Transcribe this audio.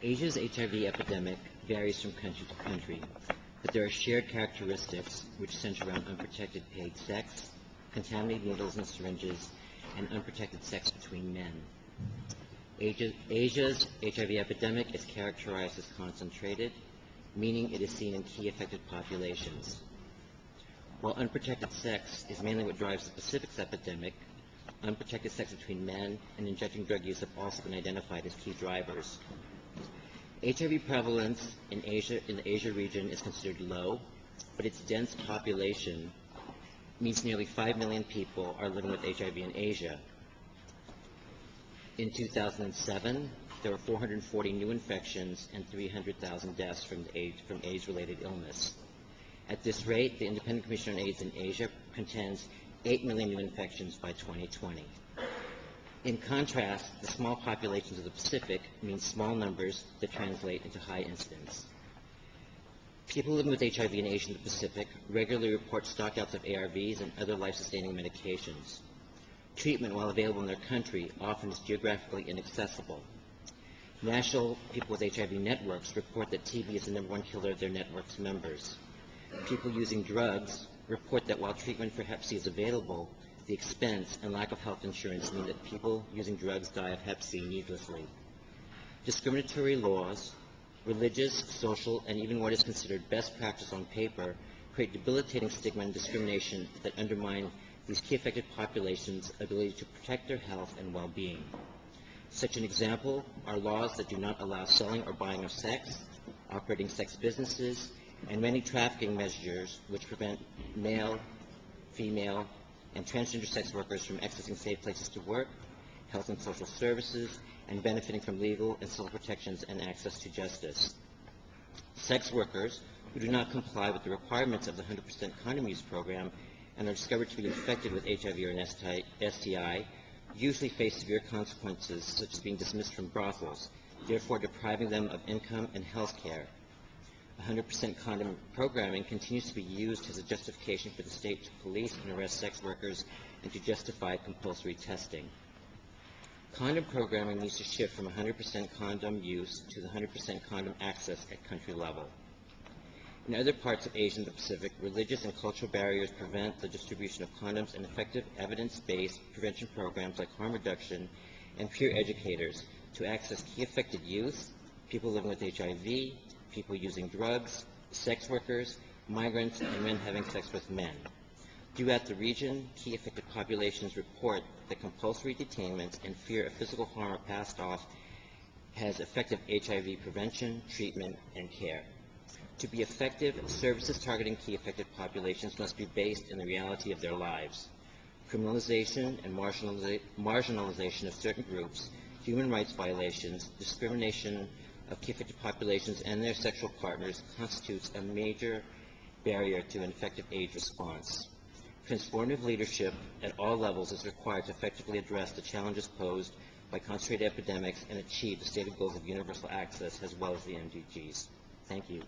Asia's HIV epidemic varies from country to country, but there are shared characteristics which center around unprotected paid sex, contaminated needles and syringes, and unprotected sex between men. Asia's HIV epidemic is characterized as concentrated, meaning it is seen in key affected populations. While unprotected sex is mainly what drives the Pacific's epidemic, unprotected sex between men and injecting drug use have also been identified as key drivers. HIV prevalence in the Asia region is considered low, but its dense population means nearly 5 million people are living with HIV in Asia. In 2007, there were 440 new infections and 300,000 deaths from AIDS-related illness. At this rate, the Independent Commission on AIDS in Asia contends 8 million new infections by 2020. In contrast, the small populations of the Pacific mean small numbers that translate into high incidence. People living with HIV in Asia and the Pacific regularly report stockouts of ARVs and other life-sustaining medications. Treatment, while available in their country, often is geographically inaccessible. National People with HIV networks report that TB is the #1 killer of their network's members. People using drugs report that while treatment for Hep C is available, the expense and lack of health insurance mean that people using drugs die of Hep C needlessly. Discriminatory laws, religious, social, and even what is considered best practice on paper create debilitating stigma and discrimination that undermine these key affected populations' ability to protect their health and well-being. Such an example are laws that do not allow selling or buying of sex, operating sex businesses, and many trafficking measures which prevent male, female, and transgender sex workers from accessing safe places to work, health and social services, and benefiting from legal and civil protections and access to justice. Sex workers who do not comply with the requirements of the 100% condom use program and are discovered to be infected with HIV or an STI usually face severe consequences, such as being dismissed from brothels, therefore depriving them of income and health care. 100% condom programming continues to be used as a justification for the state to police and arrest sex workers and to justify compulsory testing. Condom programming needs to shift from 100% condom use to the 100% condom access at country level. In other parts of Asia and the Pacific, religious and cultural barriers prevent the distribution of condoms, and effective evidence-based prevention programs like harm reduction and peer educators to access key affected youth, people living with HIV, people using drugs, sex workers, migrants, and men having sex with men. Throughout the region, key affected populations report that compulsory detainment and fear of physical harm are passed off as effective HIV prevention, treatment, and care. To be effective, services targeting key affected populations must be based in the reality of their lives. Criminalization and marginalization of certain groups, human rights violations, discrimination of key affected populations and their sexual partners constitutes a major barrier to an effective AIDS response. Transformative leadership at all levels is required to effectively address the challenges posed by concentrated epidemics and achieve the stated goals of universal access as well as the MDGs. Thank you.